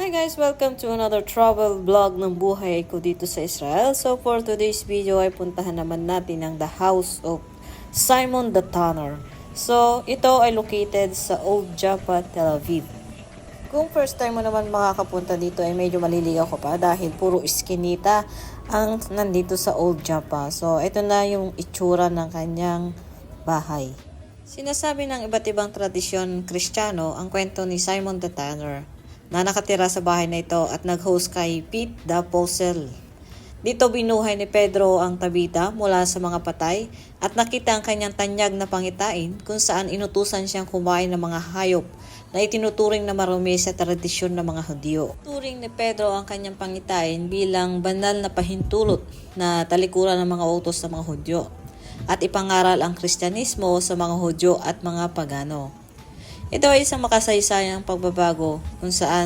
Hi guys! Welcome to another travel vlog ng buhay ko dito sa Israel. So for today's video ay puntahan naman natin ang The House of Simon the Tanner. So ito ay located sa Old Jaffa, Tel Aviv. Kung first time mo naman makakapunta dito ay medyo maliligaw ka pa dahil puro iskinita ang nandito sa Old Jaffa. So ito na yung itsura ng kanyang bahay. Sinasabi ng iba't ibang tradisyon Kristiyano ang kwento ni Simon the Tanner na nakatira sa bahay na ito at nag-host kay Pete the Apostle. Dito binuhay ni Pedro ang Tabita mula sa mga patay at nakita ang kanyang tanyag na pangitain kung saan inutusan siyang kumain ng mga hayop na itinuturing na marumi sa tradisyon ng mga Hudyo. Turing ni Pedro ang kanyang pangitain bilang banal na pahintulot na talikuran ng mga utos ng mga Hudyo at ipangaral ang Kristyanismo sa mga Hudyo at mga Pagano. Ito ay isang makasaysayang pagbabago kung saan